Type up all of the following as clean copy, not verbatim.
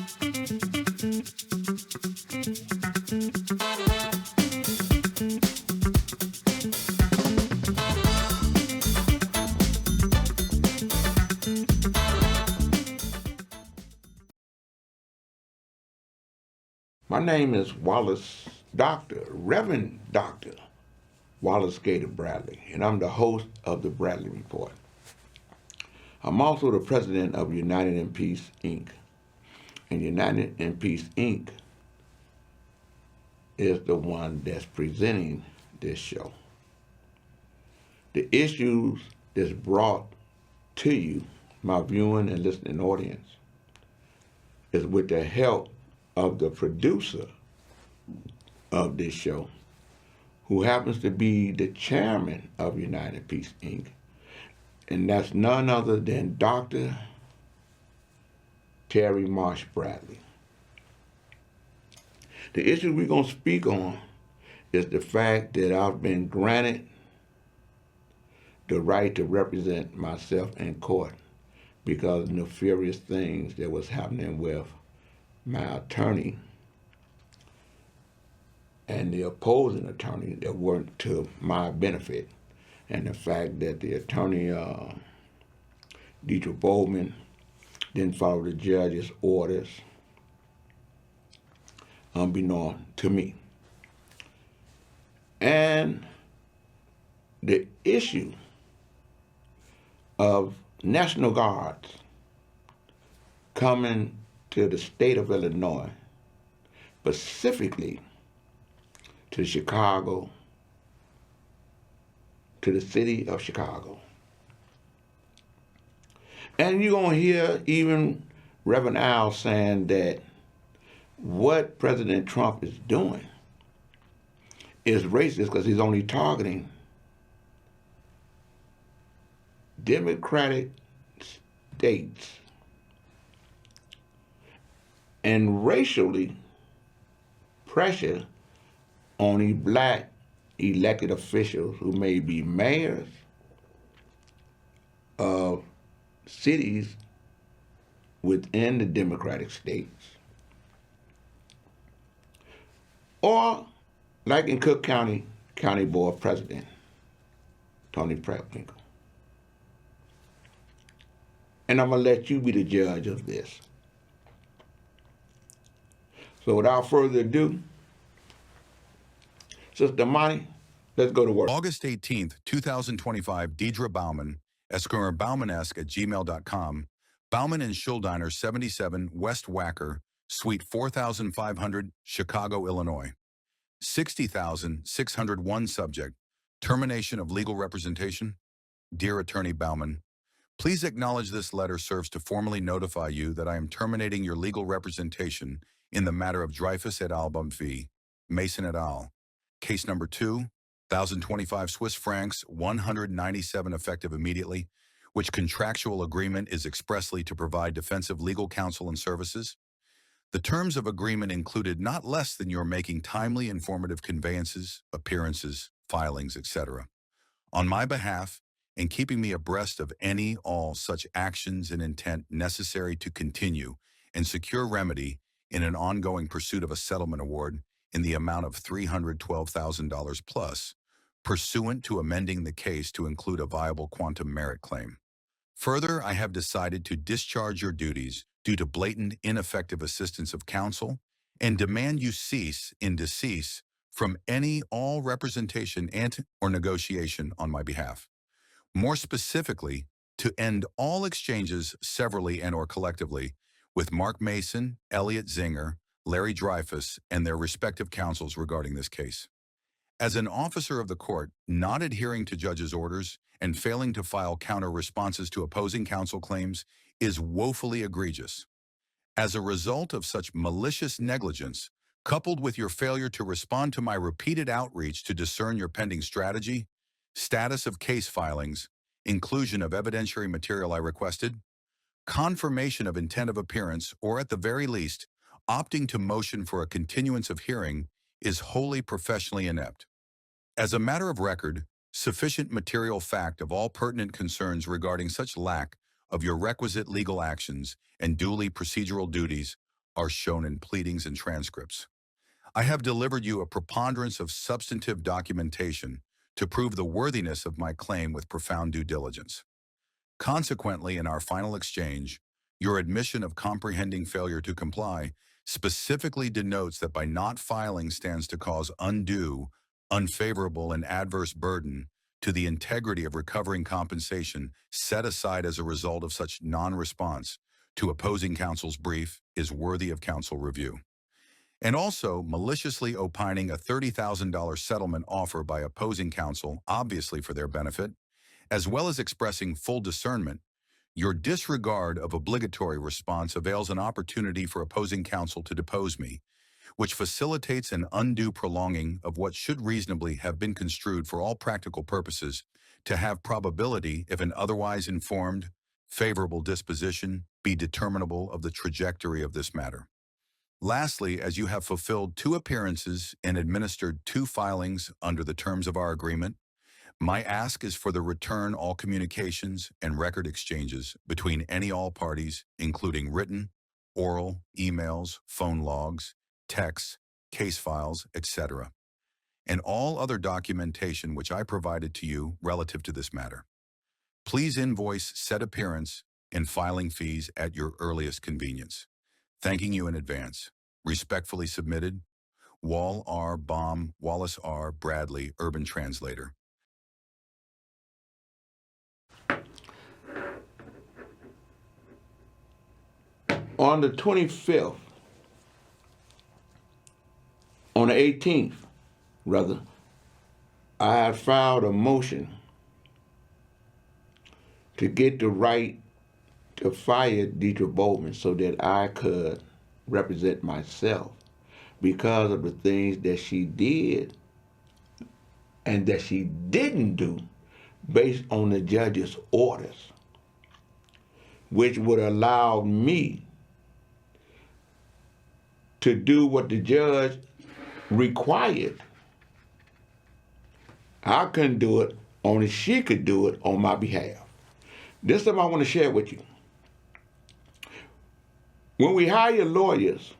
My name is Reverend Dr. Wallace Bradley, and I'm the host of the Bradley Report. I'm also the president of United in Peace, Inc. And United in Peace, Inc. is the one that's presenting this show. The issues that's brought to you, my viewing and listening audience, is with the help of the producer of this show, who happens to be the chairman of United Peace, Inc., and that's none other than Dr. Terry Marsh Bradley. The issue we're going to speak on is the fact that I've been granted the right to represent myself in court because of nefarious things that was happening with my attorney and the opposing attorney that weren't to my benefit. And the fact that the attorney, Dietrich Bowman, didn't follow the judge's orders, unbeknown to me. And the issue of National Guards coming to the state of Illinois, specifically to Chicago, to the city of Chicago. And you're going to hear even Reverend Al saying that what President Trump is doing is racist because he's only targeting Democratic states and racially pressure on the black elected officials who may be mayors of cities within the Democratic states, or like in Cook County, County Board President Tony Preckwinkle. And I'm going to let you be the judge of this. So without further ado, Sister Monty, let's go to work. August 18th, 2025, Deidre Bauman, @Baumanesque@gmail.com, Bauman and Schuldiner, 77 West Wacker, Suite 4500, Chicago, Illinois. 60,601 subject. Termination of legal representation. Dear Attorney Bauman, please acknowledge this letter serves to formally notify you that I am terminating your legal representation in the matter of Dreyfus et al. v. Mason et al. Case number 2, 1,025 Swiss francs, 197 effective immediately, which contractual agreement is expressly to provide defensive legal counsel and services. The terms of agreement included not less than your making timely informative conveyances, appearances, filings, etc. on my behalf, and keeping me abreast of all such actions and intent necessary to continue and secure remedy in an ongoing pursuit of a settlement award in the amount of $312,000 plus, pursuant to amending the case to include a viable quantum merit claim. Further, I have decided to discharge your duties due to blatant ineffective assistance of counsel and demand you cease in decease from all representation and/or negotiation on my behalf. More specifically, to end all exchanges severally and/or collectively with Mark Manson, Elliot Zinger, Larry Dreyfus, and their respective counsels regarding this case. As an officer of the court, not adhering to judge's orders and failing to file counter responses to opposing counsel claims is woefully egregious. As a result of such malicious negligence, coupled with your failure to respond to my repeated outreach to discern your pending strategy, status of case filings, inclusion of evidentiary material I requested, confirmation of intent of appearance, or at the very least, opting to motion for a continuance of hearing is wholly professionally inept. As a matter of record, sufficient material fact of all pertinent concerns regarding such lack of your requisite legal actions and duly procedural duties are shown in pleadings and transcripts. I have delivered you a preponderance of substantive documentation to prove the worthiness of my claim with profound due diligence. Consequently, in our final exchange, your admission of comprehending failure to comply specifically denotes that by not filing stands to cause undue, unfavorable, and adverse burden to the integrity of recovering compensation set aside as a result of such non-response to opposing counsel's brief is worthy of counsel review. And also, maliciously opining a $30,000 settlement offer by opposing counsel, obviously for their benefit, as well as expressing full discernment, your disregard of obligatory response avails an opportunity for opposing counsel to depose me, which facilitates an undue prolonging of what should reasonably have been construed for all practical purposes to have probability if an otherwise informed, favorable disposition be determinable of the trajectory of this matter. Lastly, as you have fulfilled 2 appearances and administered 2 filings under the terms of our agreement, my ask is for the return all communications and record exchanges between any all parties, including written, oral, emails, phone logs, texts, case files, etc., and all other documentation which I provided to you relative to this matter. Please invoice said appearance and filing fees at your earliest convenience. Thanking you in advance. Respectfully submitted, Wall R. Baum, Wallace R. Bradley, Urban Translator. On the 25th, on the 18th, rather, I had filed a motion to get the right to fire Deidre Bowman so that I could represent myself because of the things that she did and that she didn't do based on the judge's orders, which would allow me to do what the judge required. I couldn't do it, only she could do it on my behalf. This is something I want to share with you. When we hire lawyers,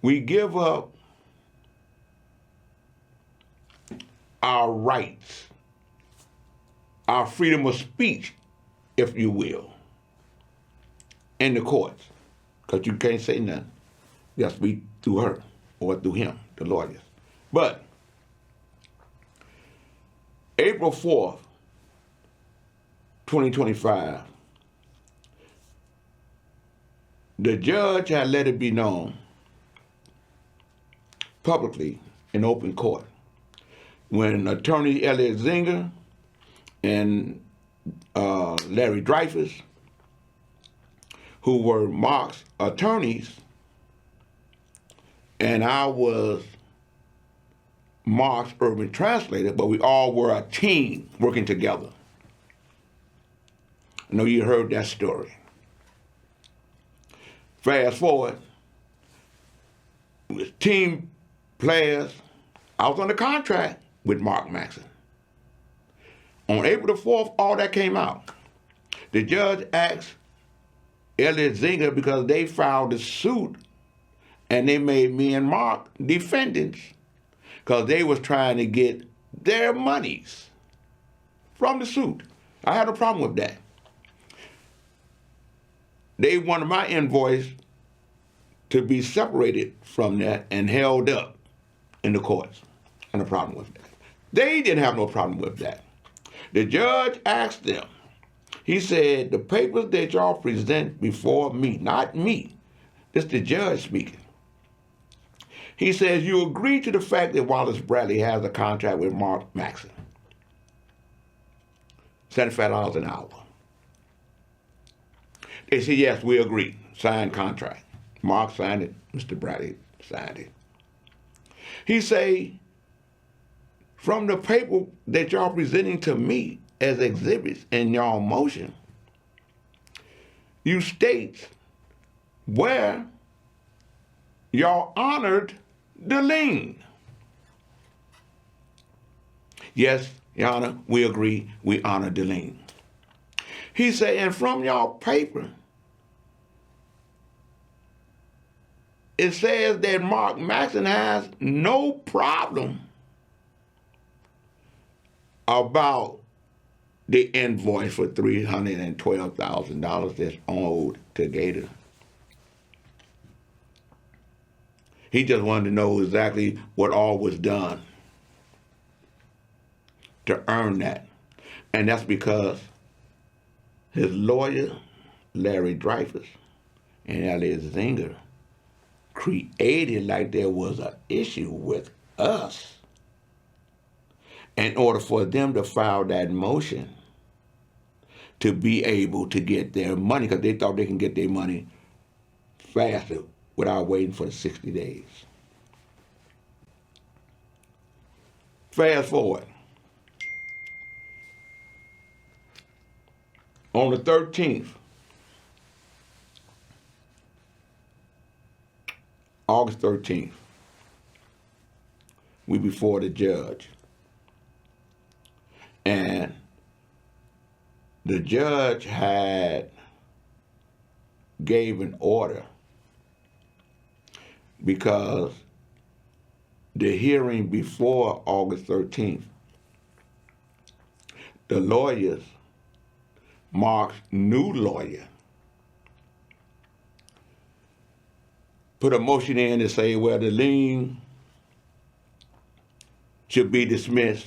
we give up our rights, our freedom of speech, if you will, in the courts, because you can't say nothing. You have to speak through her or through him, the lawyers. But April 4th, 2025, the judge had let it be known publicly in open court when attorney Elliot Zinger and Larry Dreyfus, who were Mark's attorneys, and I was Mark's urban translator, but we all were a team working together. I know you heard that story. Fast forward, with team players, I was under contract with Mark Manson. On April the 4th, all that came out. The judge asked Elliot Zinger because they filed the suit and they made me and Mark defendants because they was trying to get their monies from the suit. I had a problem with that. They wanted my invoice to be separated from that and held up in the courts. I had a problem with that. They didn't have no problem with that. The judge asked them, he said, the papers that y'all present before me, not me, this is the judge speaking. He says, you agree to the fact that Wallace Bradley has a contract with Mark Manson, $75 an hour. They said, yes, we agree, signed contract. Mark signed it, Mr. Bradley signed it. He say, from the paper that y'all presenting to me as exhibits in y'all motion, you state where y'all honored the lien. Yes, Your Honor, we agree, we honored the lien. He said, and from y'all paper, it says that Mark Manson has no problem about the invoice for $312,000 that's owed to Gator. He just wanted to know exactly what all was done to earn that. And that's because his lawyer, Larry Dreyfus, and Elliot Zinger created like there was an issue with us in order for them to file that motion to be able to get their money, because they thought they can get their money faster without waiting for the 60 days. Fast forward. On the 13th, August 13th, we before the judge. And the judge had gave an order because the hearing before August 13th, the lawyers, Mark's new lawyer, put a motion in to say, well, the lien should be dismissed,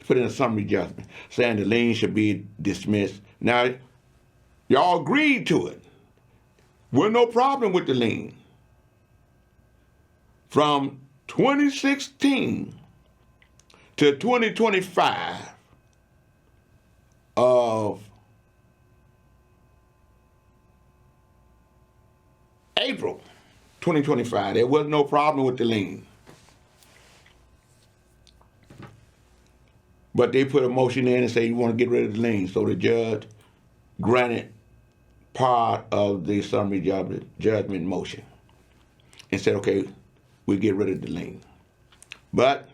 put in a summary judgment, saying the lien should be dismissed. Now, y'all agreed to it. We're no problem with the lien. From 2016 to 2025 of April 2025, there was no problem with the lien. But they put a motion in and say you want to get rid of the lien. So the judge granted part of the summary judgment motion and said, okay, we get rid of the lien. But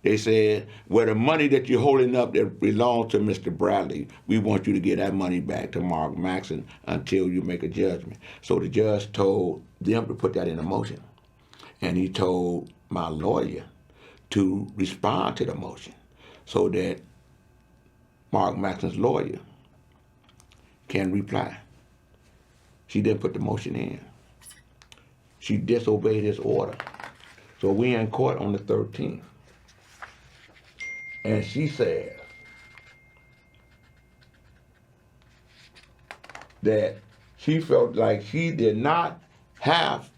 they said, well, the money that you're holding up that belongs to Mr. Bradley, we want you to get that money back to Mark Manson until you make a judgment. So the judge told them to put that in a motion. And he told my lawyer to respond to the motion so that Mark Manson's lawyer can reply. She didn't put the motion in. She disobeyed his order. So we in court on the 13th. And she says that she felt like she did not have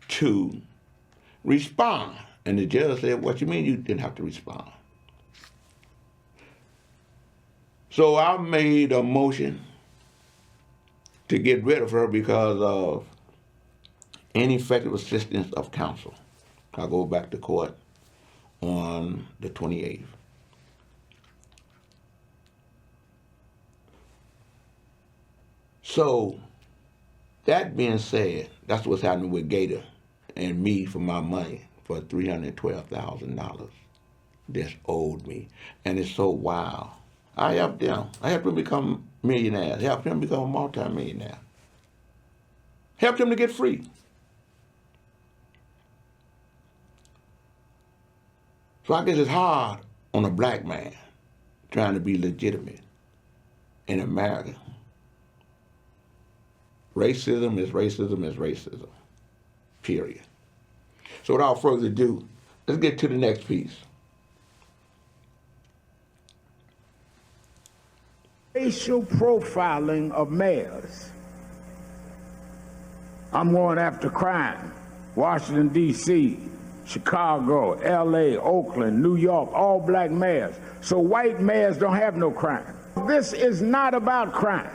to respond. And the judge said, what you mean you didn't have to respond? So I made a motion to get rid of her because of ineffective assistance of counsel. I'll go back to court on the 28th. So, that being said, that's what's happening with Gator and me for my money for $312,000 that's owed me. And it's so wild. I helped them. I helped them become millionaires. Helped them become a multimillionaire. Helped them to get free. So I guess it's hard on a black man trying to be legitimate in America. Racism is racism is racism, period. So without further ado, let's get to the next piece. Racial profiling of mayors. I'm going after crime. Washington, D.C., Chicago, L.A., Oakland, New York, all black mayors. So white mayors don't have no crime. This is not about crime.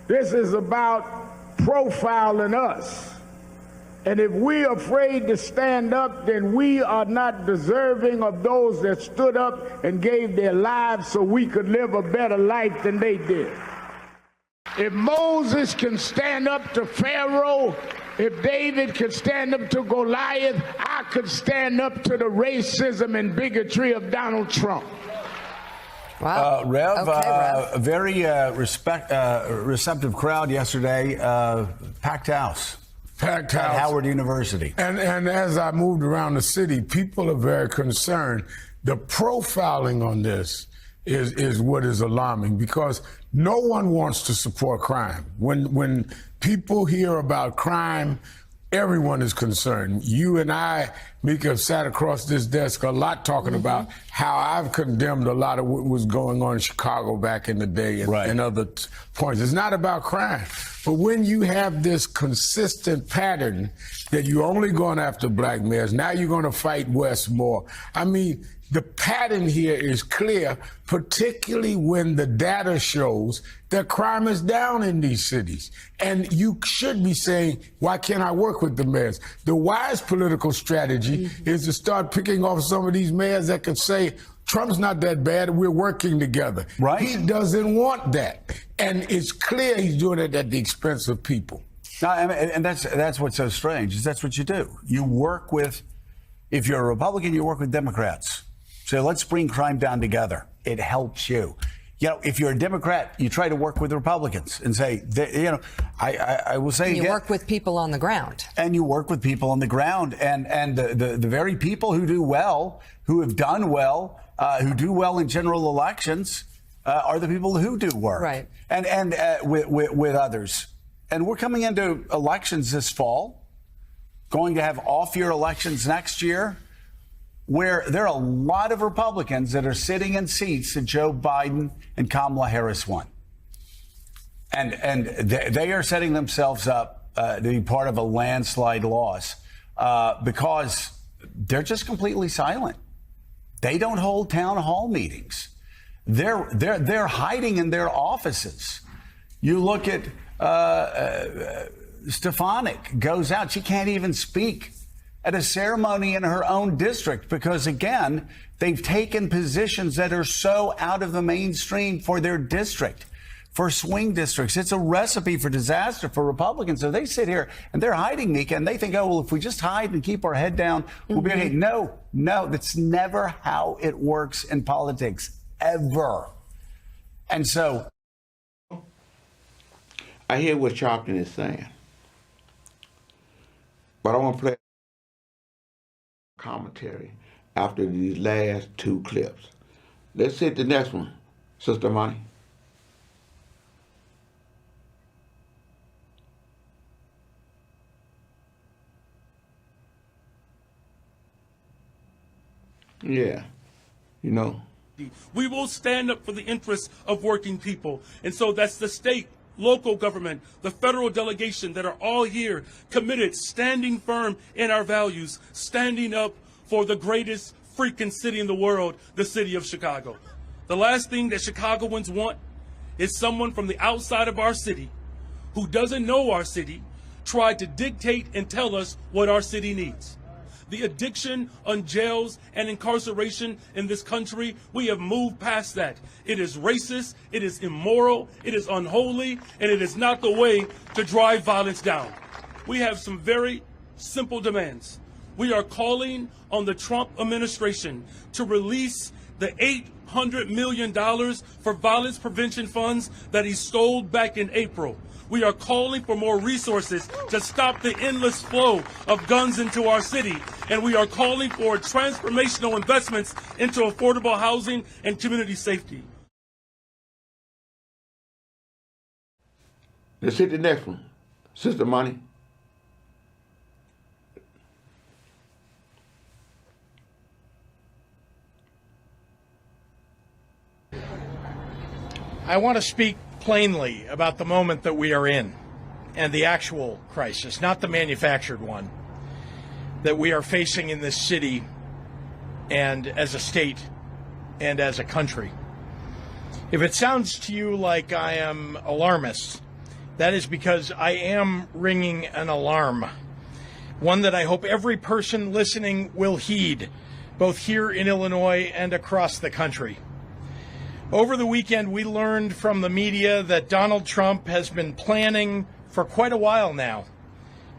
This is about profiling us. And if we're afraid to stand up, then we are not deserving of those that stood up and gave their lives so we could live a better life than they did. If Moses can stand up to Pharaoh, if David could stand up to Goliath, I could stand up to the racism and bigotry of Donald Trump. Wow. Rev, Okay, Rev. a very receptive crowd yesterday, packed house. Packed At house. Howard University. And as I moved around the city, people are very concerned. The profiling on this is what is alarming, because no one wants to support crime. When people hear about crime, everyone is concerned. You and I, Mika, have sat across this desk a lot talking about how I've condemned a lot of what was going on in Chicago back in the day and other points. It's not about crime. But when you have this consistent pattern that you're only going after black mayors, now you're going to fight West more. I mean, the pattern here is clear, particularly when the data shows that crime is down in these cities. And you should be saying, why can't I work with the mayors? The wise political strategy is to start picking off some of these mayors that can say, Trump's not that bad, we're working together. Right. He doesn't want that. And it's clear he's doing it at the expense of people. No, and that's what's so strange, is that's what you do. You work with, if you're a Republican, you work with Democrats. So let's bring crime down together. It helps you. You know, if you're a Democrat, you try to work with Republicans and say, I will say You again, work with people on the ground. and you work with people on the ground, and the very people who do well, who have done well, who do well in general elections, are the people who do work, Right. And with others. And we're coming into elections this fall, going to have off-year elections next year, where there are a lot of Republicans that are sitting in seats that Joe Biden and Kamala Harris won. And they are setting themselves up to be part of a landslide loss because they're just completely silent. They don't hold town hall meetings. They're hiding in their offices. You look at Stefanik goes out. She can't even speak at a ceremony in her own district because, again, they've taken positions that are so out of the mainstream for their district, for swing districts. It's a recipe for disaster for Republicans. So they sit here and they're hiding, Mika, and they think, oh, well, if we just hide and keep our head down, we'll be okay. No, that's never how it works in politics, ever. And so I hear what Sharpton is saying, but I want to play commentary after these last two clips. Let's hit the next one, Sister Money. Yeah, you know. We will stand up for the interests of working people. And so that's the state, local government, the federal delegation that are all here committed, standing firm in our values, standing up for the greatest freaking city in the world, the city of Chicago. The last thing that Chicagoans want is someone from the outside of our city who doesn't know our city try to dictate and tell us what our city needs. The addiction on jails and incarceration in this country, we have moved past that. It is racist, it is immoral, it is unholy, and it is not the way to drive violence down. We have some very simple demands. We are calling on the Trump administration to release the $800 million for violence prevention funds that he stole back in April. We are calling for more resources to stop the endless flow of guns into our city. And we are calling for transformational investments into affordable housing and community safety. Let's hit the next one, Sister Money. I want to speak plainly about the moment that we are in and the actual crisis, not the manufactured one, that we are facing in this city and as a state and as a country. If it sounds to you like I am alarmist, that is because I am ringing an alarm, one that I hope every person listening will heed, both here in Illinois and across the country. Over the weekend, we learned from the media that Donald Trump has been planning for quite a while now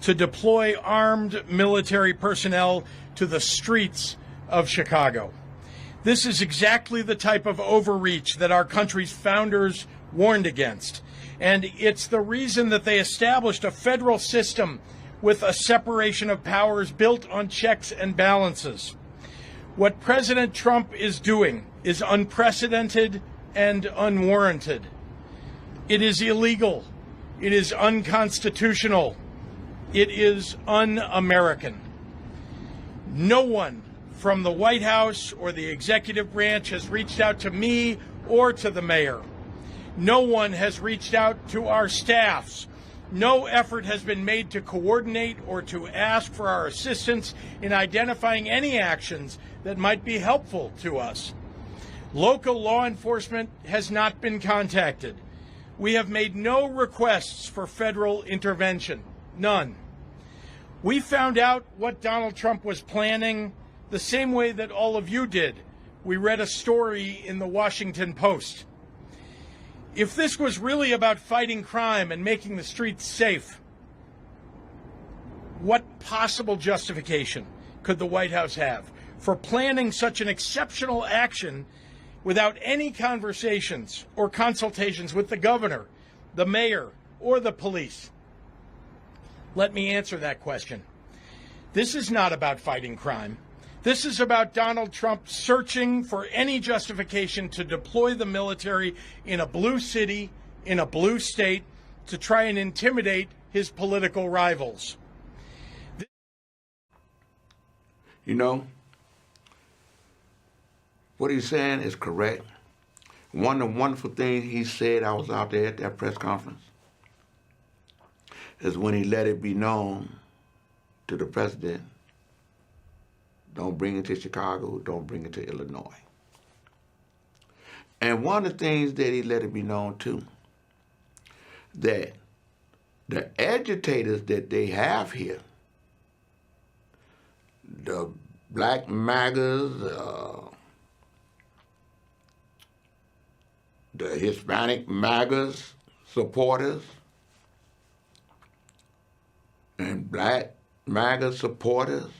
to deploy armed military personnel to the streets of Chicago. This is exactly the type of overreach that our country's founders warned against. And it's the reason that they established a federal system with a separation of powers built on checks and balances. What President Trump is doing is unprecedented and unwarranted. It is illegal. It is unconstitutional. It is un-American. No one from the White House or the executive branch has reached out to me or to the mayor. No one has reached out to our staffs. No effort has been made to coordinate or to ask for our assistance in identifying any actions that might be helpful to us. Local law enforcement has not been contacted. We have made no requests for federal intervention. None. We found out what Donald Trump was planning the same way that all of you did. We read a story in the Washington Post. If this was really about fighting crime and making the streets safe, what possible justification could the White House have for planning such an exceptional action without any conversations or consultations with the governor, the mayor, or the police? Let me answer that question. This is not about fighting crime. This is about Donald Trump searching for any justification to deploy the military in a blue city, in a blue state, to try and intimidate his political rivals. You know, what he's saying is correct. One of the wonderful things he said, I was out there at that press conference, is when he let it be known to the president, don't bring it to Chicago, don't bring it to Illinois. And one of the things that he let it be known too, that the agitators that they have here, the black MAGAs, the Hispanic MAGAs supporters, and black MAGA supporters,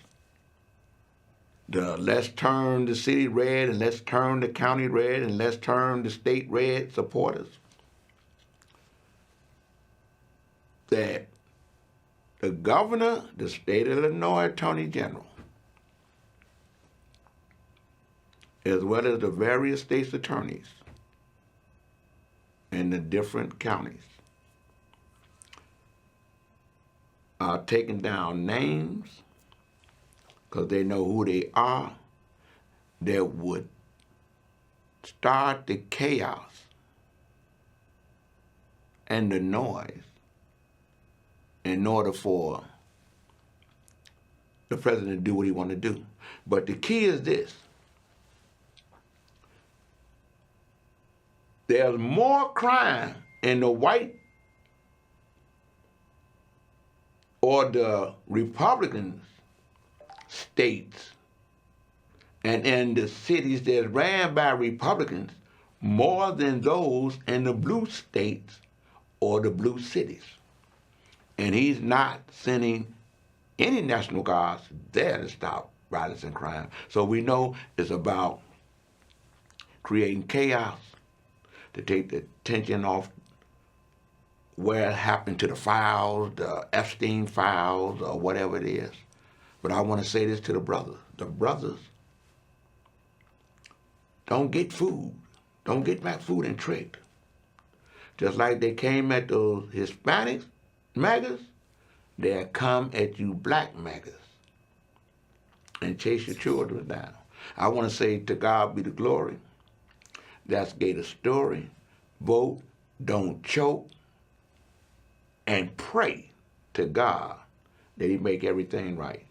the let's turn the city red and let's turn the county red and let's turn the state red supporters, that the governor, the state of Illinois attorney general, as well as the various states' attorneys in the different counties, are taking down names because they know who they are, that would start the chaos and the noise in order for the president to do what he wants to do. But the key is this. There's more crime in the white or the Republican states and in the cities that ran by Republicans more than those in the blue states or the blue cities. And he's not sending any National Guards there to stop violence and crime. So we know it's about creating chaos to take the attention off where it happened to the files, the Epstein files, or whatever it is. But I want to say this to the brothers. The brothers don't get food. Don't get back food and tricked. Just like they came at those Hispanics, MAGAs, they'll come at you black MAGAs and chase your children down. I want to say to God be the glory. That's Gator's story. Vote, don't choke, and pray to God that he make everything right.